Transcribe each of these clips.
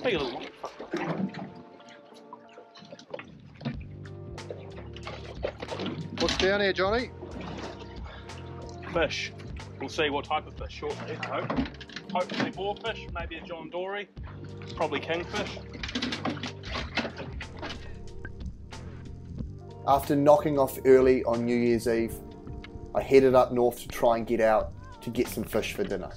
Take a little look. What's down here, Johnny? Fish. We'll see what type of fish shortly, I hope. Hopefully boarfish, maybe a John Dory, probably kingfish. After knocking off early on New Year's Eve, I headed up north to try and get out to get some fish for dinner.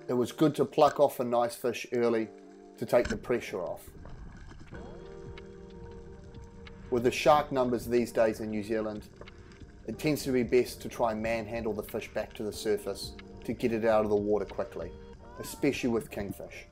It was good to pluck off a nice fish early to take the pressure off. With the shark numbers these days in New Zealand, it tends to be best to try and manhandle the fish back to the surface to get it out of the water quickly, especially with kingfish.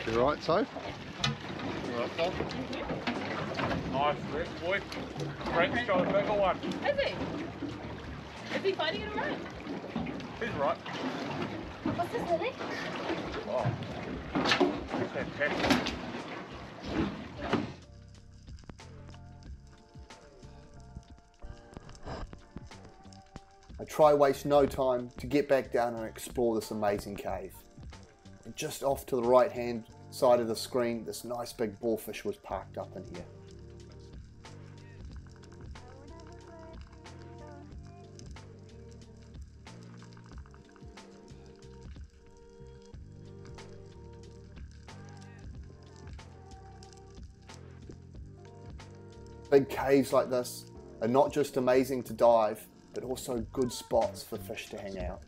You right, so? Right, Tom. Nice work, boy. Frank's got a bigger one. Is he? Is he fighting it alright? He's right. What's this, Lily? Oh, fantastic. I try waste no time to get back down and explore this amazing cave. And just off to the right hand side of the screen, this nice big boarfish was parked up in here. Big caves like this are not just amazing to dive, but also good spots for fish to hang out.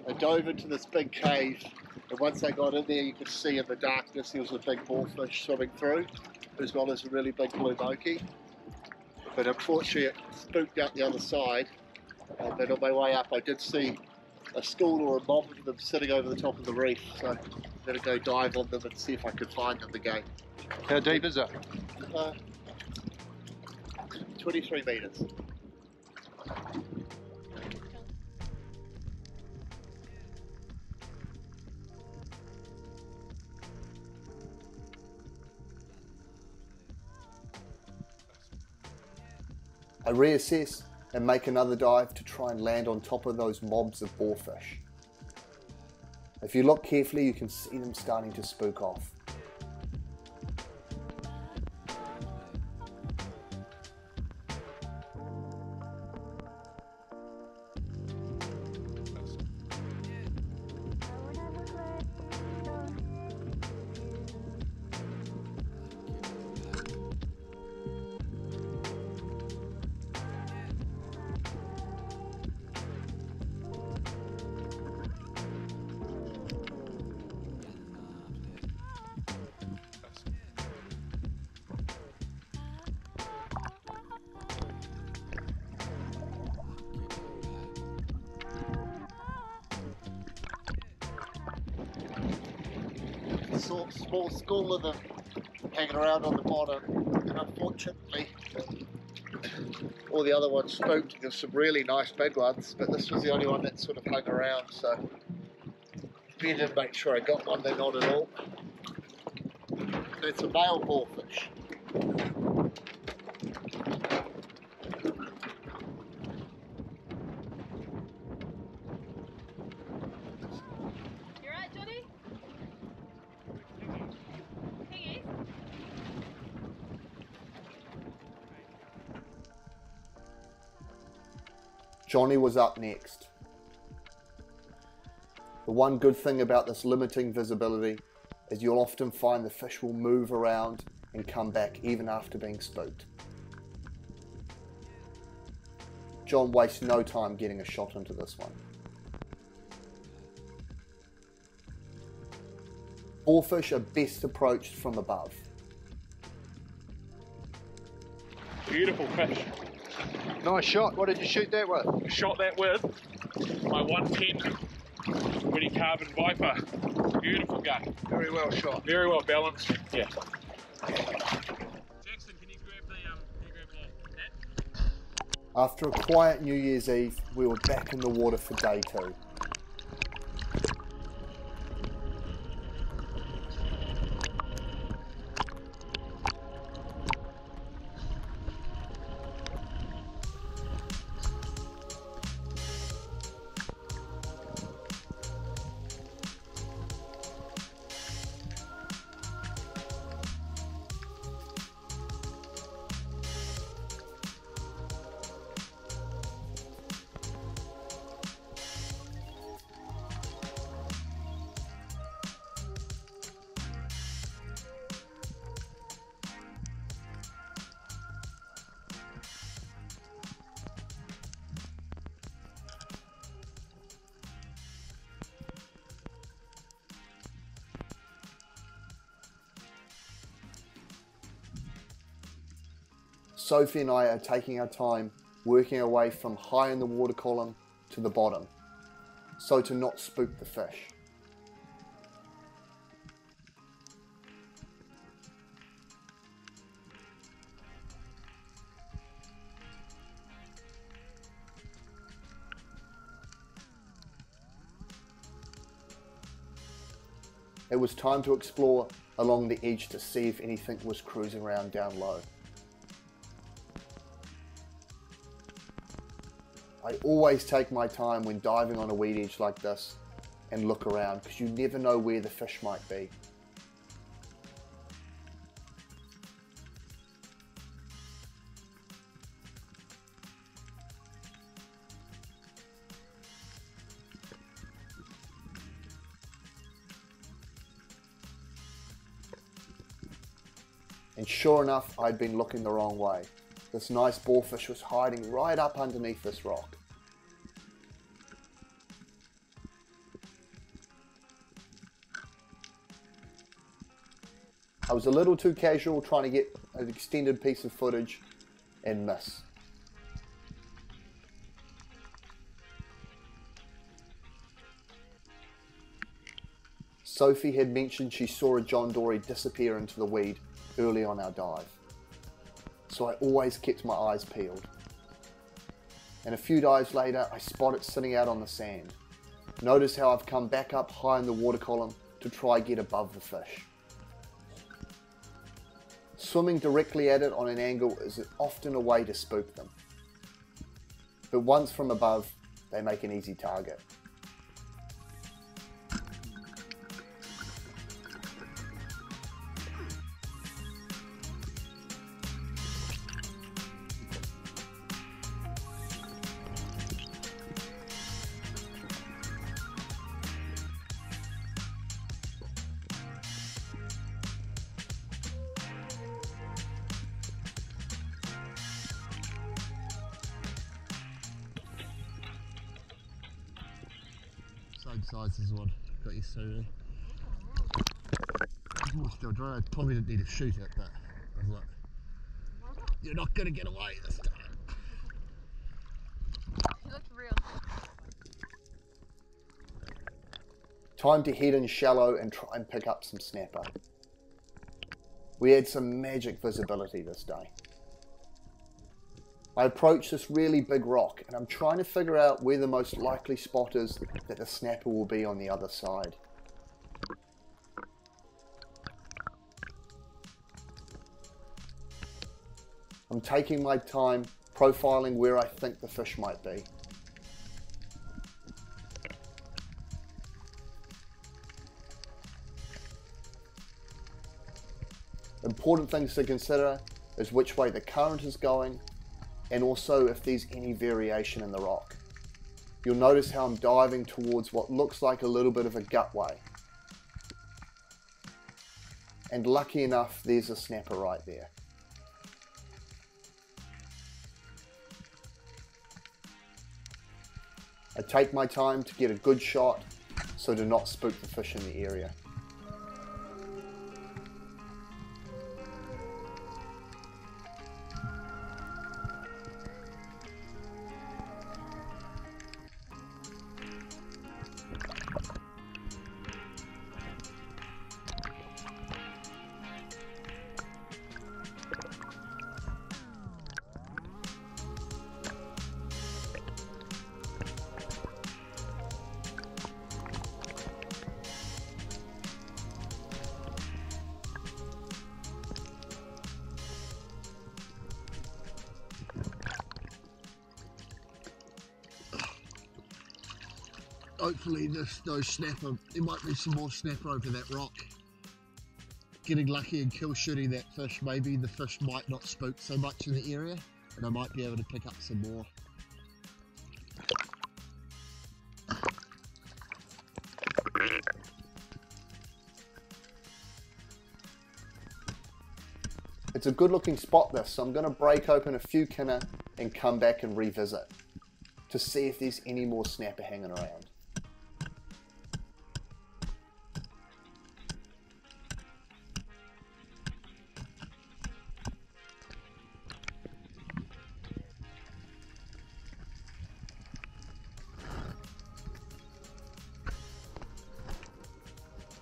I dove into this big cave, and once I got in there you could see in the darkness there was a big boarfish swimming through, as well as a really big blue monkey. But unfortunately it spooked out the other side, and on my way up I did see a school or a mob of them sitting over the top of the reef, so I'm going to go dive on them and see if I can find them again. How deep is it? 23 metres. I reassess and make another dive to try and land on top of those mobs of boarfish. If you look carefully, you can see them starting to spook off. small school of them hanging around on the bottom, and unfortunately all the other ones spooked. There's some really nice big ones, but this was the only one that sort of hung around, so better to make sure I got one. They're not at all. It's a male boarfish. You right, Johnny? Hey, Johnny was up next. The one good thing about this limiting visibility is you'll often find the fish will move around and come back even after being spooked. John wastes no time getting a shot into this one. Boarfish are best approached from above. Beautiful fish. Nice shot. What did you shoot that with? Shot that with my 110 Wettie Carbon Viper. Beautiful gun. Very well shot. Very well balanced. Yeah. Jackson, can you grab the net? After a quiet New Year's Eve, we were back in the water for day 2. Sophie and I are taking our time working our way from high in the water column to the bottom, so to not spook the fish. It was time to explore along the edge to see if anything was cruising around down low. I always take my time when diving on a weed edge like this and look around, because you never know where the fish might be. And sure enough, I'd been looking the wrong way. This nice boarfish was hiding right up underneath this rock. I was a little too casual trying to get an extended piece of footage and miss. Sophie had mentioned she saw a John Dory disappear into the weed early on our dive, so I always kept my eyes peeled. And a few dives later, I spot it sitting out on the sand. Notice how I've come back up high in the water column to try get above the fish. Swimming directly at it on an angle is often a way to spook them, but once from above, they make an easy target. Same size as one got you so more still dry. I probably didn't need to shoot it, but I was like, you're not going to get away this time. She looks real. Time to head in shallow and try and pick up some snapper. We had some magic visibility this day. I approach this really big rock and I'm trying to figure out where the most likely spot is that the snapper will be on the other side. I'm taking my time profiling where I think the fish might be. Important things to consider is which way the current is going and also if there's any variation in the rock. You'll notice how I'm diving towards what looks like a little bit of a gutway. And lucky enough, there's a snapper right there. I take my time to get a good shot so to not spook the fish in the area. Hopefully no snapper, there might be some more snapper over that rock. Getting lucky and kill shooting that fish, maybe the fish might not spook so much in the area and I might be able to pick up some more. It's a good looking spot this, so I'm going to break open a few kinner and come back and revisit to see if there's any more snapper hanging around.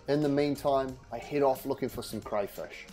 In the meantime, I head off looking for some crayfish.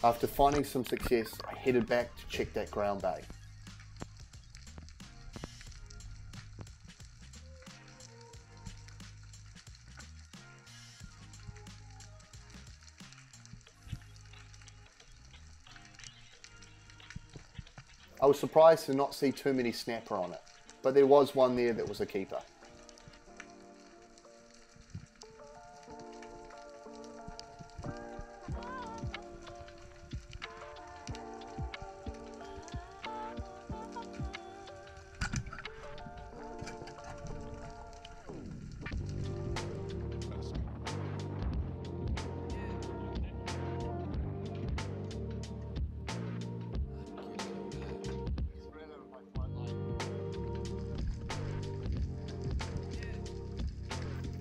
After finding some success, I headed back to check that ground bait. I was surprised to not see too many snapper on it, but there was one there that was a keeper.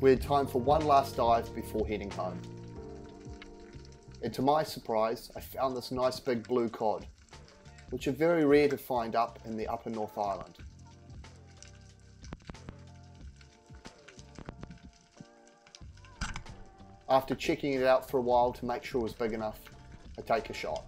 We had time for one last dive before heading home. And to my surprise, I found this nice big blue cod, which are very rare to find up in the upper North Island. After checking it out for a while to make sure it was big enough, I take a shot.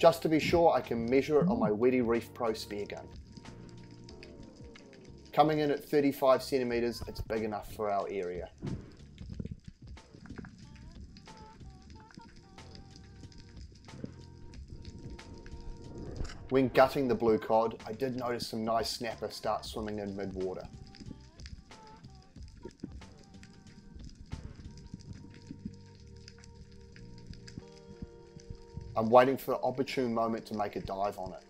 Just to be sure, I can measure it on my Wettie Reef Pro spear gun. Coming in at 35 centimeters, it's big enough for our area. When gutting the blue cod, I did notice some nice snapper start swimming in mid-water. I'm waiting for the opportune moment to make a dive on it.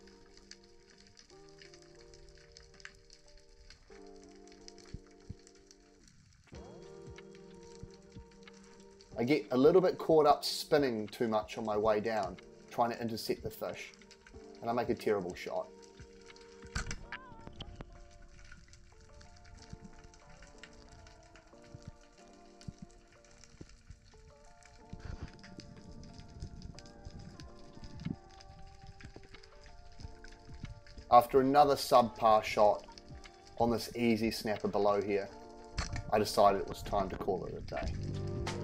I get a little bit caught up spinning too much on my way down, trying to intercept the fish, and I make a terrible shot. After another subpar shot on this easy snapper below here, I decided it was time to call it a day.